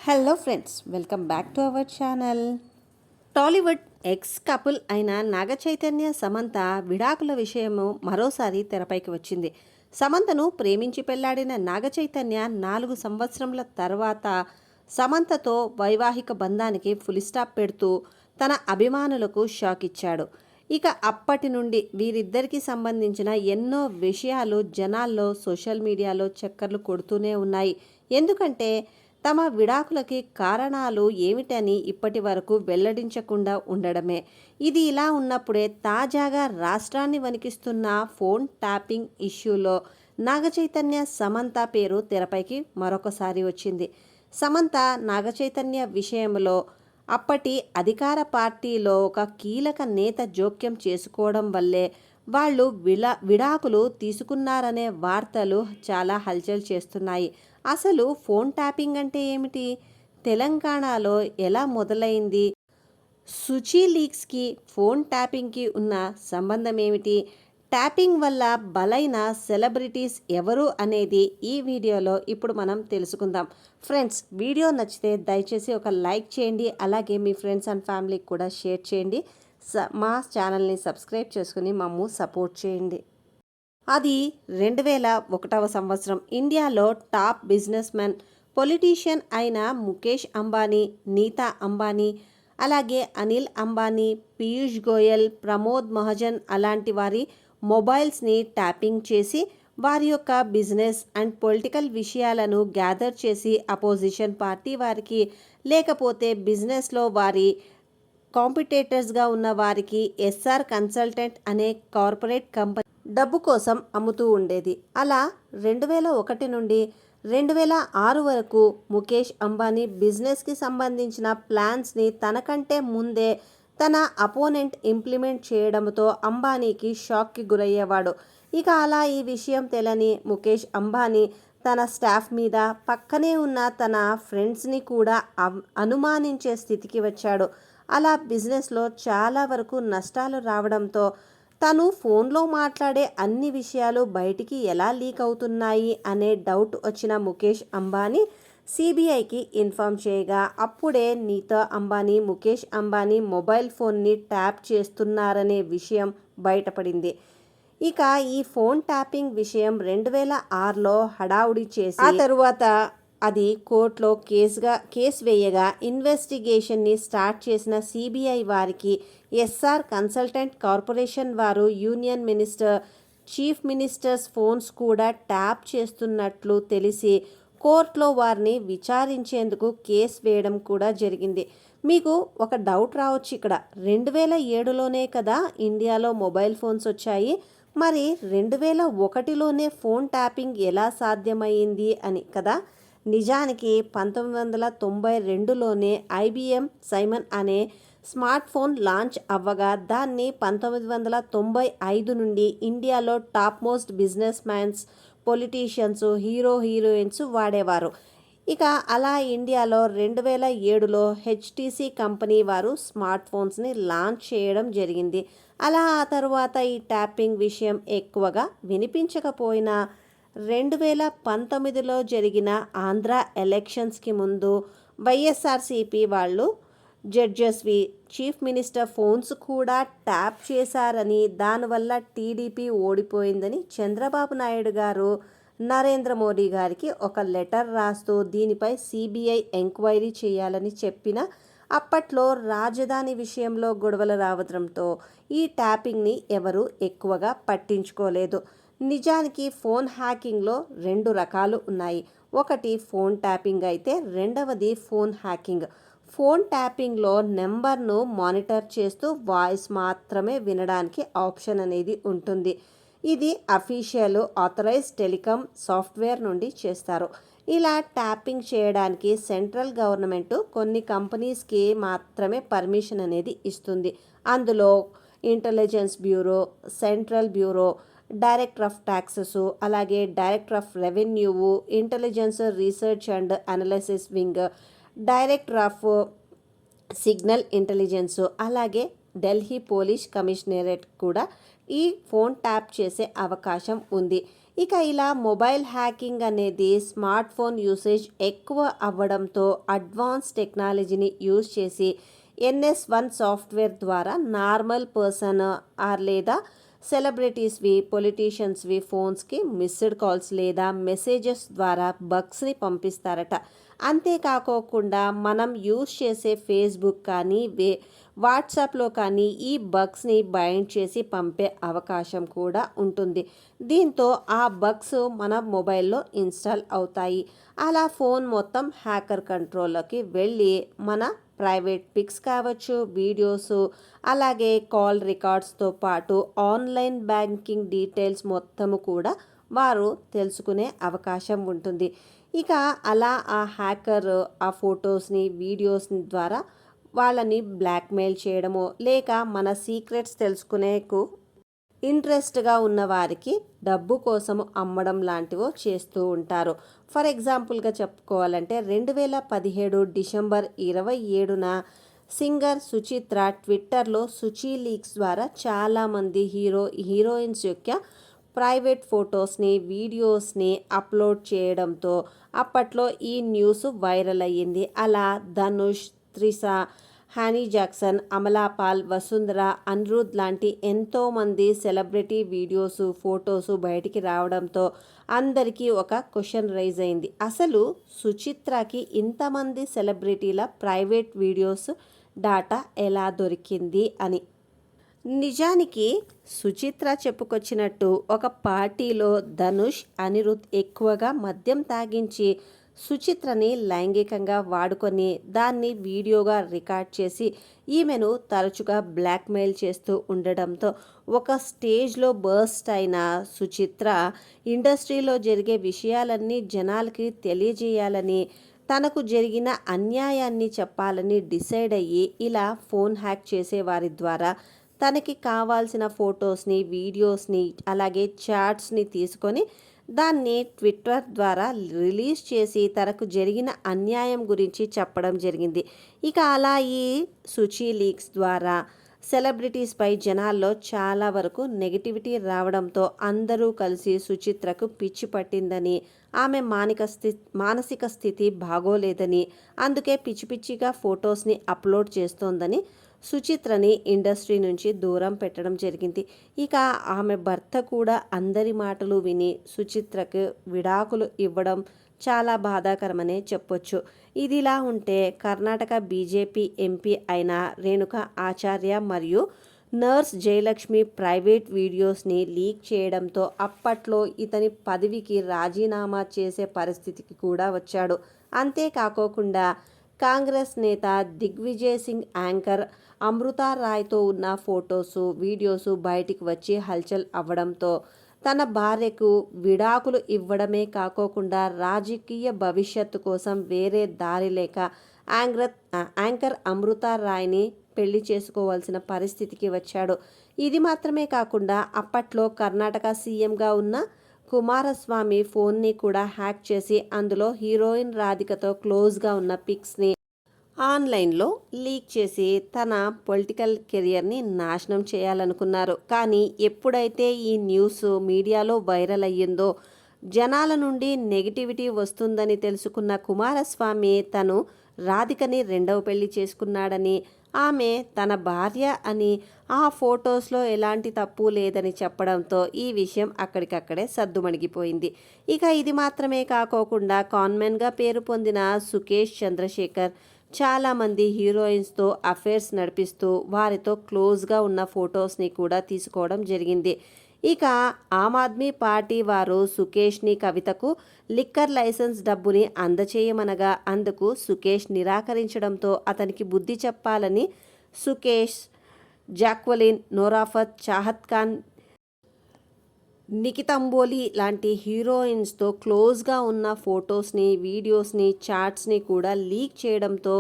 Hello friends, welcome back to our channel. Tollywood X couple అయిన నాగ చైతన్య సమంత విడాకుల విషయము మరోసారి తెరపైకి వచ్చింది. సమంతను ప్రేమించి పెళ్లాడిన నాగ చైతన్య 4 సంవత్సరముల తర్వాత సమంతతో వైవాహిక బంధానికి ఫుల్ స్టాప్ పెడుతూ తన అభిమానులకు షాక్ ఇచ్చాడు. ఇక అప్పటి నుండి వీరిద్దరికి సంబంధించిన ఎన్నో విషయాలు జనాల్లో సోషల్ మీడియాలో చక్కర్లు కొడుతూనే ఉన్నాయి. ఎందుకంటే తమ విడాకులకి కారణాలు ఏమిటని ఇప్పటి వరకు వెల్లడించకుండా ఉండడమే. ఇది ఇలా ఉన్నప్పుడే తాజాగా రాష్ట్రాన్ని వణికిస్తున్న ఫోన్ ట్యాపింగ్ ఇష్యూలో నాగచైతన్య సమంత పేరు తెరపైకి మరొకసారి వచ్చింది. సమంత నాగచైతన్య విషయంలో అప్పటి అధికార పార్టీలో ఒక కీలక నేత జోక్యం చేసుకోవడం వల్లే వాళ్ళు విడాకులు తీసుకున్నారనే వార్తలు చాలా హల్చల్ చేస్తున్నాయి. అసలు ఫోన్ ట్యాపింగ్ అంటే ఏమిటి? తెలంగాణలో ఎలా మొదలైంది? సుచి లీక్స్కి ఫోన్ ట్యాపింగ్కి ఉన్న సంబంధం ఏమిటి? ట్యాపింగ్ వల్ల బలైన సెలబ్రిటీస్ ఎవరు అనేది ఈ వీడియోలో ఇప్పుడు మనం తెలుసుకుందాం. ఫ్రెండ్స్, వీడియో నచ్చితే దయచేసి ఒక లైక్ చేయండి. అలాగే మీ ఫ్రెండ్స్ అండ్ ఫ్యామిలీకి కూడా షేర్ చేయండి. మా ఛానల్ని సబ్స్క్రైబ్ చేసుకుని మమ్ము సపోర్ట్ చేయండి. అది 2001 సంవత్సరం. ఇండియాలో టాప్ బిజినెస్ మ్యాన్, పొలిటీషియన్ అయిన ముఖేష్ అంబానీ, నీతా అంబానీ, అలాగే అనిల్ అంబానీ, పీయూష్ గోయల్, ప్రమోద్ మహాజన్ అలాంటి వారి మొబైల్స్ని ట్యాపింగ్ చేసి వారి యొక్క బిజినెస్ అండ్ పొలిటికల్ విషయాలను గ్యాదర్ చేసి అపోజిషన్ పార్టీ వారికి, లేకపోతే బిజినెస్లో వారి కాంపిటేటర్స్గా ఉన్న వారికి ఎస్ఆర్ కన్సల్టెంట్ అనే కార్పొరేట్ కంపెనీ డబ్బు కోసం అమ్ముతూ ఉండేది. అలా 2001 నుండి 2006 వరకు ముఖేష్ అంబానీ బిజినెస్కి సంబంధించిన ప్లాన్స్ని తనకంటే ముందే తన అపోనెంట్ ఇంప్లిమెంట్ చేయడంతో అంబానీకి షాక్కి గురయ్యేవాడు. ఇక అలా ఈ విషయం తెలియని ముఖేష్ అంబానీ తన స్టాఫ్ మీద, పక్కనే ఉన్న తన ఫ్రెండ్స్ని కూడా అనుమానించే స్థితికి వచ్చాడు. అలా బిజినెస్లో చాలా వరకు నష్టాలు రావడంతో తను ఫోన్లో మాట్లాడే అన్ని విషయాలు బయటికి ఎలా లీక్ అవుతున్నాయి అనే డౌట్ వచ్చిన ముఖేష్ అంబానీ సిబిఐకి ఇన్ఫామ్ చేయగా అప్పుడే నీతా అంబానీ ముఖేష్ అంబానీ మొబైల్ ఫోన్ని ట్యాప్ చేస్తున్నారనే విషయం బయటపడింది. ఇక ఈ ఫోన్ ట్యాపింగ్ విషయం 2006లో హడావుడి చేసి ఆ తరువాత అది కోర్టులో కేసు వేయగా ఇన్వెస్టిగేషన్ని స్టార్ట్ చేసిన సిబిఐ వారికి ఎస్ఆర్ కన్సల్టెంట్ కార్పొరేషన్ వారు union minister, chief ministers phones కూడా ట్యాప్ చేస్తున్నట్లు తెలిసి కోర్టులో వారిని విచారించేందుకు కేసు వేయడం కూడా జరిగింది. మీకు ఒక డౌట్ రావచ్చు ఇక్కడ, 2007లోనే కదా ఇండియాలో మొబైల్ ఫోన్స్ వచ్చాయి, మరి 2001లోనే ఫోన్ ట్యాపింగ్ ఎలా సాధ్యమైంది అని కదా. నిజానికి 1992లోనే ఐబిఎం సైమన్ అనే స్మార్ట్ ఫోన్ లాంచ్ అవ్వగా దాన్ని 1995 నుండి ఇండియాలో top most business mans, politicians, heroines వాడేవారు. ఇక అలా ఇండియాలో 2007లో హెచ్టీసీ కంపెనీ వారు స్మార్ట్ ఫోన్స్ని లాంచ్ చేయడం జరిగింది. అలా ఆ తర్వాత ఈ ట్యాపింగ్ విషయం ఎక్కువగా వినిపించకపోయినా 2019లో జరిగిన ఆంధ్ర ఎలక్షన్స్కి ముందు వైఎస్ఆర్సీపీ వాళ్ళు జడ్జెస్వి, చీఫ్ మినిస్టర్ ఫోన్స్ కూడా ట్యాప్ చేశారని, దానివల్ల టీడీపీ ఓడిపోయిందని చంద్రబాబు నాయుడు గారు నరేంద్ర మోడీ గారికి ఒక లెటర్ రాస్తూ దీనిపై సిబిఐ ఎంక్వైరీ చేయాలని చెప్పిన అప్పట్లో రాజధాని విషయంలో గొడవలు రావడంతో ఈ ట్యాపింగ్ని ఎవరు ఎక్కువగా పట్టించుకోలేదు. నిజానికి ఫోన్ హ్యాకింగ్లో 2 రకాలు ఉన్నాయి. ఒకటి ఫోన్ ట్యాపింగ్ అయితే రెండవది ఫోన్ హ్యాకింగ్. ఫోన్ ట్యాపింగ్లో నెంబర్ను మానిటర్ చేస్తూ వాయిస్ మాత్రమే వినడానికి ఆప్షన్ అనేది ఉంటుంది. ఇది అఫీషియల్ ఆథరైజ్డ్ టెలికాం సాఫ్ట్వేర్ నుండి చేస్తారు. ఇలా ట్యాపింగ్ చేయడానికి సెంట్రల్ గవర్నమెంట్ కొన్ని కంపెనీస్కి మాత్రమే పర్మిషన్ అనేది ఇస్తుంది. అందులో intelligence bureau, central bureau, director of taxes, అలాగే director of revenue, intelligence research and analysis wing, director of signal intelligence, అలాగే ఢిల్లీ పోలీస్ కమిషనరేట్ కూడా ఈ ఫోన్ ట్యాప్ చేసే అవకాశం ఉంది. ఇక ఇలా మొబైల్ హ్యాకింగ్ అనేది స్మార్ట్ ఫోన్ యూసేజ్ ఎక్కువ అవ్వడంతో అడ్వాన్స్ టెక్నాలజీని యూజ్ చేసి NS1 సాఫ్ట్వేర్ ద్వారా నార్మల్ పర్సన్ లేదా సెలబ్రిటీస్వి పొలిటీషియన్స్వి ఫోన్స్కి మిస్డ్ కాల్స్ లేదా మెసేజెస్ ద్వారా బగ్స్ని పంపిస్తారట. అంతేకాకోకుండా మనం యూజ్ చేసే ఫేస్బుక్ కానీ వాట్సాప్లో కానీ ఈ బగ్స్ని బైండ్ చేసి పంపే అవకాశం కూడా ఉంటుంది. దీంతో ఆ బగ్స్ మన మొబైల్లో ఇన్స్టాల్ అవుతాయి. అలా ఫోన్ మొత్తం హ్యాకర్ కంట్రోల్లోకి వెళ్ళి మన ప్రైవేట్ పిక్స్ కావచ్చు, వీడియోస్, అలాగే కాల్ రికార్డ్స్తో పాటు ఆన్లైన్ బ్యాంకింగ్ డీటెయిల్స్ మొత్తము కూడా వారు తెలుసుకునే అవకాశం ఉంటుంది. ఇక అలా ఆ హ్యాకర్ ఆ ఫొటోస్ని వీడియోస్ని ద్వారా వాళ్ళని బ్లాక్మెయిల్ చేయడమో లేక మన సీక్రెట్స్ తెలుసుకునేకు ఇంట్రెస్ట్గా ఉన్న వారికి డబ్బు కోసము అమ్మడం లాంటివో చేస్తూ ఉంటారు. ఫర్ ఎగ్జాంపుల్గా చెప్పుకోవాలంటే 2017 డిసెంబర్ 27న సింగర్ సుచిత్ర ట్విట్టర్లో సుచి లీక్స్ ద్వారా చాలామంది హీరోయిన్స్ యొక్క ప్రైవేట్ ఫొటోస్ని వీడియోస్ని అప్లోడ్ చేయడంతో అప్పట్లో ఈ న్యూస్ వైరల్ అయ్యింది. అలా ధనుష్, త్రిష, హనీ జాక్సన్, అమలాపాల్, వసుంధర, అనిరుద్ లాంటి ఎంతోమంది సెలబ్రిటీ వీడియోస్ ఫొటోస్ బయటికి రావడంతో అందరికీ ఒక క్వశ్చన్ రైజ్ అయింది. అసలు సుచిత్రకి ఇంతమంది సెలబ్రిటీల ప్రైవేట్ వీడియోస్ డాటా ఎలా దొరికింది అని. నిజానికి సుచిత్ర చెప్పుకొచ్చినట్టు ఒక పార్టీలో ధనుష్, అనిరుద్ ఎక్కువగా మద్యం తాగించి సుచిత్రని లైంగికంగా వాడుకొని దాన్ని వీడియోగా రికార్డ్ చేసి ఈమెను తరచుగా బ్లాక్మెయిల్ చేస్తూ ఉండడంతో ఒక స్టేజ్లో బర్స్ట్ అయిన సుచిత్ర ఇండస్ట్రీలో జరిగే విషయాలన్నీ జనాలకి తెలియజేయాలని, తనకు జరిగిన అన్యాయాన్ని చెప్పాలని డిసైడ్ అయ్యి ఇలా ఫోన్ హ్యాక్ చేసేవారి ద్వారా తనకి కావాల్సిన ఫొటోస్ని వీడియోస్ని అలాగే చాట్స్ని తీసుకొని దాన్ని ట్విట్టర్ ద్వారా రిలీజ్ చేసి తనకు జరిగిన అన్యాయం గురించి చెప్పడం జరిగింది. ఇక అలా ఈ సుచి లీక్స్ ద్వారా సెలబ్రిటీస్పై జనాల్లో చాలా వరకు నెగిటివిటీ రావడంతో అందరూ కలిసి సుచిత్రకు పిచ్చి పట్టిందని, ఆమె మానసిక స్థితి బాగోలేదని, అందుకే పిచ్చి పిచ్చిగా ఫొటోస్ని అప్లోడ్ చేస్తోందని సుచిత్రని ఇండస్ట్రీ నుంచి దూరం పెట్టడం జరిగింది. ఇక ఆమె భర్త కూడా అందరి మాటలు విని సుచిత్రకు విడాకులు ఇవ్వడం చాలా బాధాకరమనే చెప్పొచ్చు. ఇదిలా ఉంటే కర్ణాటక బీజేపీ ఎంపీ అయిన రేణుకా ఆచార్య మరియు నర్స్ జయలక్ష్మి ప్రైవేట్ వీడియోస్ని లీక్ చేయడంతో అప్పట్లో ఇతని పదవికి రాజీనామా చేసే పరిస్థితికి కూడా వచ్చాడు. అంతేకాకోకుండా కాంగ్రెస్ నేత దిగ్విజయ్ సింగ్ యాంకర్ అమృతా రాయ్తో ఉన్న ఫొటోసు వీడియోసు బయటికి వచ్చి హల్చల్ అవ్వడంతో తన భార్యకు విడాకులు ఇవ్వడమే కాకోకుండా రాజకీయ భవిష్యత్తు కోసం వేరే దారి లేక యాంకర్ అమృతా రాయ్ని పెళ్లి చేసుకోవాల్సిన పరిస్థితికి వచ్చాడు. ఇది మాత్రమే కాకుండా అప్పట్లో కర్ణాటక సీఎంగా ఉన్న కుమారస్వామి ఫోన్ని కూడా హ్యాక్ చేసి అందులో హీరోయిన్ రాధికతో క్లోజ్గా ఉన్న పిక్స్ని ఆన్లైన్లో లీక్ చేసి తన పొలిటికల్ కెరియర్ని నాశనం చేయాలనుకున్నారు. కానీ ఎప్పుడైతే ఈ న్యూస్ మీడియాలో వైరల్ అయ్యిందో జనాల నుండి నెగిటివిటీ వస్తుందని తెలుసుకున్న కుమారస్వామి తను రాధికని రెండవ పెళ్లి చేసుకున్నాడని, ఆమె తన భార్య అని, ఆ ఫొటోస్లో ఎలాంటి తప్పు లేదని చెప్పడంతో ఈ విషయం అక్కడికక్కడే సద్దుమణిగిపోయింది. ఇక ఇది మాత్రమే కాకోకుండా కాన్మెన్గా పేరు పొందిన సుకేష్ చంద్రశేఖర్ చాలామంది హీరోయిన్స్తో అఫేర్స్ నడిపిస్తూ వారితో క్లోజ్గా ఉన్న ఫొటోస్ని కూడా తీసుకోవడం జరిగింది. ఇక ఆమ్ ఆద్మీ పార్టీ వారు సుకేష్ని కవితకు లిక్కర్ లైసెన్స్ డబ్బుని అందచేయమనగా అందుకు సుకేష్ నిరాకరించడంతో అతనికి బుద్ధి చెప్పాలని సుకేష్, జాక్వలిన్, నోరాఫత్, చాహత్ ఖాన్, నిఖితంబోలి లాంటి హీరోయిన్స్తో క్లోజ్గా ఉన్న ఫొటోస్ని వీడియోస్ని చాట్స్ని కూడా లీక్ చేయడంతో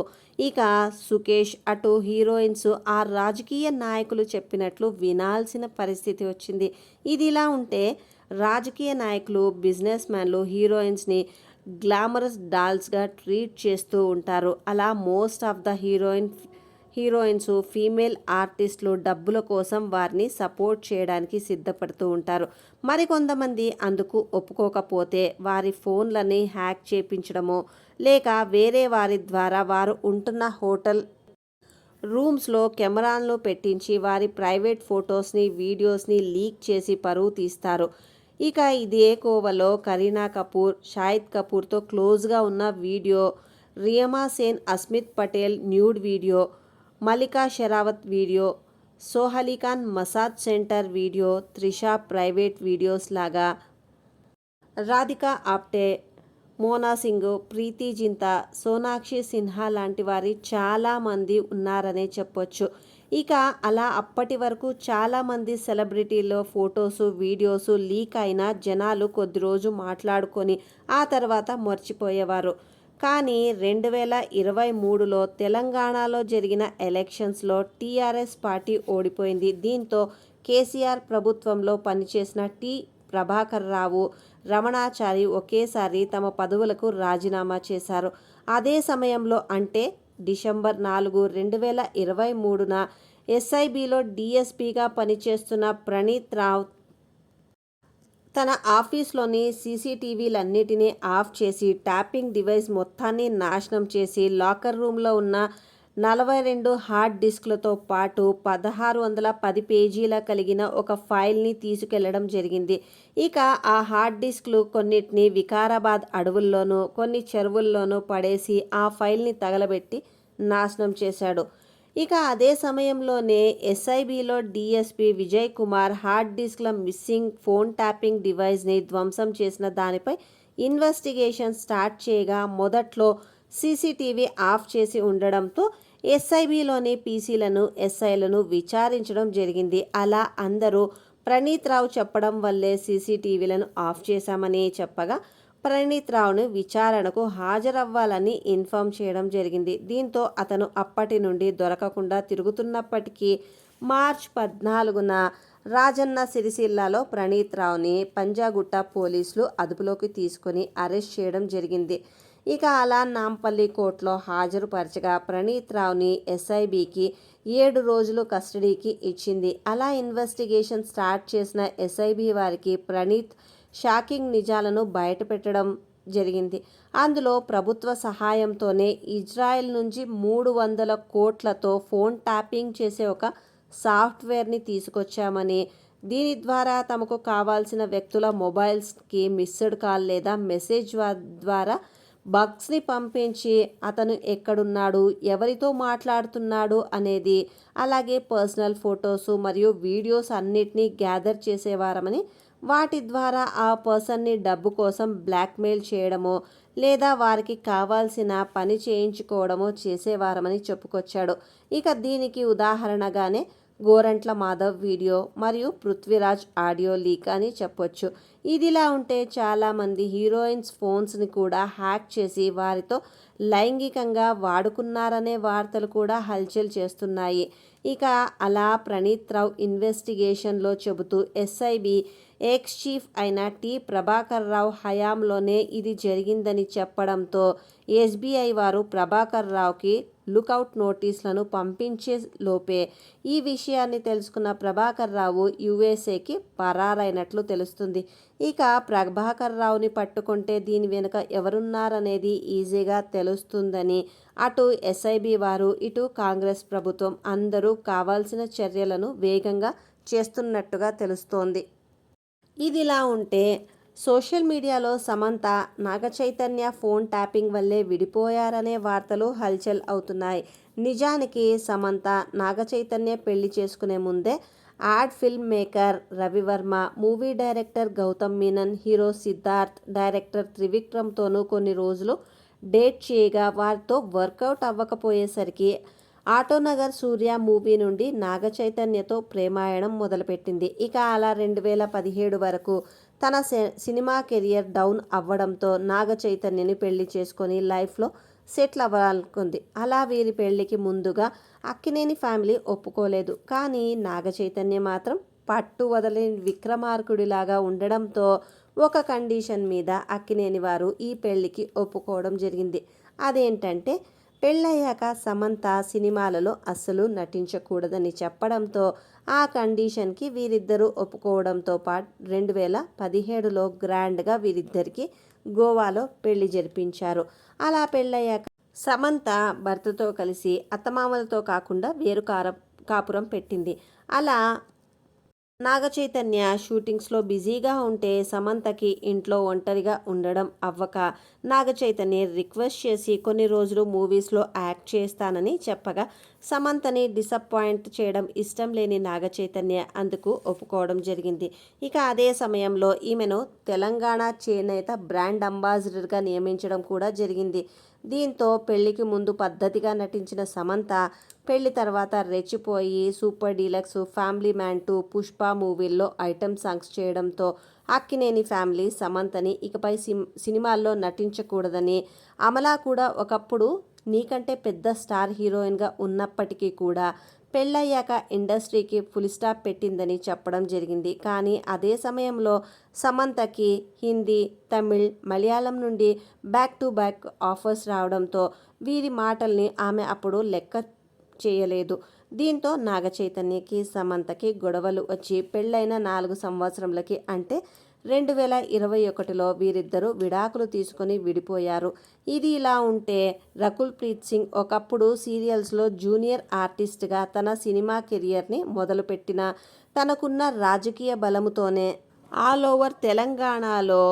ఇక సుకేష్ అటు హీరోయిన్స్ ఆ రాజకీయ నాయకులు చెప్పినట్లు వినాల్సిన పరిస్థితి వచ్చింది. ఇది ఇలా ఉంటే రాజకీయ నాయకులు బిజినెస్ మ్యాన్లు హీరోయిన్స్ని గ్లామరస్ డాల్స్గా ట్రీట్ చేస్తూ ఉంటారు. అలా most of the heroines, female ఆర్టిస్టులు డబ్బుల కోసం వారిని సపోర్ట్ చేయడానికి సిద్ధపడుతూ ఉంటారు. మరికొంతమంది అందుకు ఒప్పుకోకపోతే వారి ఫోన్లని హ్యాక్ చేపించడమో లేక వేరే వారి ద్వారా వారు ఉంటున్న హోటల్ రూమ్స్లో కెమెరాలను పెట్టించి వారి ప్రైవేట్ ఫొటోస్ని, వీడియోస్ని లీక్ చేసి పరువు తీస్తారు. ఇక ఇదే కోవలో కరీనా కపూర్, షాహిద్ కపూర్తో క్లోజ్గా ఉన్న video, Riyama Sen, Asmit Patel nude video, Mallika Sherawat video, Sohali Khan massage centre video, Trisha private videos లాగా రాధికా ఆప్టే, మోనా సింగ్, ప్రీతి జింతా, సోనాక్షి సిన్హా లాంటి వారి చాలామంది ఉన్నారనే చెప్పొచ్చు. ఇక అలా అప్పటి వరకు చాలామంది సెలబ్రిటీల ఫొటోసు, వీడియోసు లీక్ అయినా జనాలు కొద్ది రోజు మాట్లాడుకొని ఆ తర్వాత మర్చిపోయేవారు. కానీ 2023లో తెలంగాణలో జరిగిన ఎలక్షన్స్లో టీఆర్ఎస్ పార్టీ ఓడిపోయింది. దీంతో కేసీఆర్ ప్రభుత్వంలో పనిచేసిన ప్రభాకర్ రావు, రమణాచారి ఒకేసారి తమ పదవులకు రాజీనామా చేశారు. అదే సమయంలో అంటే డిసెంబర్ 4, 2023న ఎస్ఐబిలో డీఎస్పీగా పనిచేస్తున్న ప్రణీత్ రావు తన ఆఫీస్లోని సీసీటీవీలన్నిటినీ ఆఫ్ చేసి ట్యాపింగ్ డివైస్ మొత్తాన్ని నాశనం చేసి లాకర్ రూమ్లో ఉన్న 42 హార్డ్ డిస్క్లతో పాటు 1610 పేజీల కలిగిన ఒక ఫైల్ని తీసుకెళ్లడం జరిగింది. ఇక ఆ హార్డ్ డిస్క్లు కొన్నిటిని వికారాబాద్ అడవుల్లోనూ కొన్ని చెరువుల్లోనూ పడేసి ఆ ఫైల్ని తగలబెట్టి నాశనం చేశాడు. ఇక అదే సమయంలోనే ఎస్ఐబిలో డీఎస్పీ విజయ్ కుమార్ హార్డ్ డిస్క్ల మిస్సింగ్ ఫోన్ ట్యాపింగ్ డివైస్ని ధ్వంసం చేసిన దానిపై ఇన్వెస్టిగేషన్ స్టార్ట్ చేయగా మొదట్లో సీసీటీవీ ఆఫ్ చేసి ఉండడంతో ఎస్ఐబిలోని పీసీలను, ఎస్ఐలను విచారించడం జరిగింది. అలా అందరూ ప్రణీత్ రావు చెప్పడం వల్లే సీసీటీవీలను ఆఫ్ చేశామని చెప్పగా ప్రణీత్ రావును విచారణకు హాజరవ్వాలని ఇన్ఫామ్ చేయడం జరిగింది. దీంతో అతను అప్పటి నుండి దొరకకుండా తిరుగుతున్నప్పటికీ మార్చి 14న రాజన్న సిరిసిల్లలో ప్రణీత్ రావుని పంజాగుట్ట పోలీసులు అదుపులోకి తీసుకొని అరెస్ట్ చేయడం జరిగింది. ఇక అలా నాంపల్లి కోర్టులో హాజరుపరచగా ప్రణీత్ రావుని ఎస్ఐబికి 7 రోజులు కస్టడీకి ఇచ్చింది. అలా ఇన్వెస్టిగేషన్ స్టార్ట్ చేసిన ఎస్ఐబి వారికి ప్రణీత్ షాకింగ్ నిజాలను బయటపెట్టడం జరిగింది. అందులో ప్రభుత్వ సహాయంతోనే ఇజ్రాయెల్ నుంచి 300 కోట్లతో ఫోన్ ట్యాపింగ్ చేసే ఒక సాఫ్ట్వేర్ని తీసుకొచ్చామని, దీని ద్వారా తమకు కావాల్సిన వ్యక్తుల మొబైల్స్కి మిస్డ్ కాల్ లేదా మెసేజ్ ద్వారా బగ్స్ని పంపించి అతను ఎక్కడున్నాడు, ఎవరితో మాట్లాడుతున్నాడు అనేది, అలాగే పర్సనల్ ఫొటోసు మరియు వీడియోస్ అన్నిటినీ గ్యాదర్ చేసేవారమని, వాటి ద్వారా ఆ పర్సన్ని డబ్బు కోసం బ్లాక్మెయిల్ చేయడమో లేదా వారికి కావాల్సిన పని చేయించుకోవడమో చేసేవారమని చెప్పుకొచ్చాడు. ఇక దీనికి ఉదాహరణగానే గోరంట్ల మాధవ్ వీడియో మరియు పృథ్వీరాజ్ ఆడియో లీక్ అని చెప్పొచ్చు. ఇదిలా ఉంటే చాలామంది హీరోయిన్స్ ఫోన్స్ని కూడా హ్యాక్ చేసి వారితో లైంగికంగా వాడుకున్నారనే వార్తలు కూడా హల్చల్ చేస్తున్నాయి. ఇక అలా ప్రణీత్ రావు ఇన్వెస్టిగేషన్లో చెబుతూ ఎస్ఐబి ఎక్స్ చీఫ్ అయిన ప్రభాకర్ రావు హయాంలోనే ఇది జరిగిందని చెప్పడంతో ఎస్బీఐ వారు ప్రభాకర్ రావుకి లుకౌట్ నోటీసులను పంపించే లోపే ఈ విషయాన్ని తెలుసుకున్న ప్రభాకర్ రావు యుఎస్ఏకి పరారైనట్లు తెలుస్తుంది. ఇక ప్రభాకర్ రావుని పట్టుకుంటే దీని వెనుక ఎవరున్నారనేది ఈజీగా తెలుస్తుందని అటు ఎస్ఐబి వారు, ఇటు కాంగ్రెస్ ప్రభుత్వం అందరూ కావాల్సిన చర్యలను వేగంగా చేస్తున్నట్టుగా తెలుస్తోంది. ఇదిలా ఉంటే సోషల్ మీడియాలో సమంత, నాగచైతన్య ఫోన్ ట్యాపింగ్ వల్లే విడిపోయారనే వార్తలు హల్చల్ అవుతున్నాయి. నిజానికి సమంత, నాగచైతన్య పెళ్లి చేసుకునే ముందే ad film maker Ravi Varma, movie director Gautham Menon, hero Siddharth, director త్రివిక్రమ్తోనూ కొన్ని రోజులు డేట్ చేయగా వారితో వర్కౌట్ అవ్వకపోయేసరికి ఆటోనగర్ సూర్య మూవీ నుండి నాగచైతన్యతో ప్రేమాయణం మొదలుపెట్టింది. ఇక అలా 2017 వరకు తన సినిమా కెరియర్ డౌన్ అవ్వడంతో నాగచైతన్యని పెళ్లి చేసుకొని లైఫ్లో సెటిల్ అవ్వాలనుకుంది. అలా వీరి పెళ్లికి ముందుగా అక్కినేని ఫ్యామిలీ ఒప్పుకోలేదు. కానీ నాగచైతన్య మాత్రం పట్టు వదలని విక్రమార్కుడిలాగా ఉండడంతో ఒక కండిషన్ మీద అక్కినేని వారు ఈ పెళ్లికి ఒప్పుకోవడం జరిగింది. అదేంటంటే పెళ్ళయ్యాక సమంత సినిమాలలో అస్సలు నటించకూడదని చెప్పడంతో ఆ కండిషన్కి వీరిద్దరూ ఒప్పుకోవడంతో పాటు 2017లో గ్రాండ్గా వీరిద్దరికి గోవాలో పెళ్లి జరిపించారు. అలా పెళ్ళయ్యాక సమంత భర్తతో కలిసి అత్తమామలతో కాకుండా వేరు కాపురం పెట్టింది. అలా నాగచైతన్య షూటింగ్స్లో బిజీగా ఉంటే సమంతకి ఇంట్లో ఒంటరిగా ఉండడం అవ్వక నాగచైతన్య రిక్వెస్ట్ చేసి కొన్ని రోజులు మూవీస్లో యాక్ట్ చేస్తానని చెప్పగా సమంతని డిసప్పాయింట్ చేయడం ఇష్టం లేని నాగచైతన్య అందుకు ఒప్పుకోవడం జరిగింది. ఇక అదే సమయంలో ఈమెను తెలంగాణ చేనేత బ్రాండ్ అంబాసిడర్గా నియమించడం కూడా జరిగింది. దీంతో పెళ్లికి ముందు పద్ధతిగా నటించిన సమంత పెళ్లి తర్వాత రెచ్చిపోయి super deluxe, family man 2, Pushpa మూవీల్లో ఐటమ్ సాంగ్స్ చేయడంతో అక్కినేని ఫ్యామిలీ సమంతని ఇకపై సినిమాల్లో నటించకూడదని, అమలా కూడా ఒకప్పుడు నీకంటే పెద్ద స్టార్ హీరోయిన్గా ఉన్నప్పటికీ కూడా పెళ్ళయ్యాక ఇండస్ట్రీకి ఫుల్ స్టాప్ పెట్టిందని చెప్పడం జరిగింది. కానీ అదే సమయంలో సమంతకి హిందీ, తమిళ్, మలయాళం నుండి బ్యాక్ టు బ్యాక్ ఆఫర్స్ రావడంతో వీరి మాటల్ని ఆమె అప్పుడు లెక్క చేయలేదు. దీంతో నాగచైతన్యకి సమంతకి గొడవలు వచ్చి పెళ్ళైన 4 సంవత్సరాలకి అంటే 2021లో వీరిద్దరూ విడాకులు తీసుకొని విడిపోయారు. ఇది ఇలా ఉంటే రకుల్ ప్రీత్ సింగ్ ఒకప్పుడు సీరియల్స్లో జూనియర్ ఆర్టిస్ట్గా తన సినిమా కెరియర్ని మొదలుపెట్టిన తనకున్న రాజకీయ బలముతోనే ఆల్ ఓవర్ తెలంగాణలో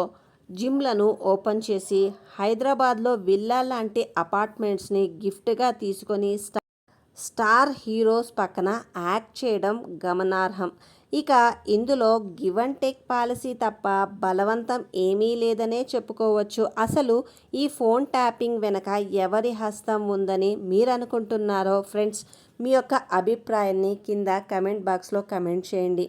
జిమ్లను ఓపెన్ చేసి హైదరాబాద్లో విల్లా లాంటి అపార్ట్మెంట్స్ని గిఫ్ట్గా తీసుకొని స్టార్ హీరోస్ పక్కన యాక్ట్ చేయడం గమనార్హం. ఇక ఇందులో గివ్ అండ్ టేక్ పాలసీ తప్ప బలవంతం ఏమీ లేదనే చెప్పుకోవచ్చు. అసలు ఈ ఫోన్ ట్యాపింగ్ వెనక ఎవరి హస్తం ఉందని మీరు అనుకుంటున్నారో ఫ్రెండ్స్, మీ యొక్క అభిప్రాయాన్ని కింద కమెంట్ బాక్స్లో కమెంట్ చేయండి.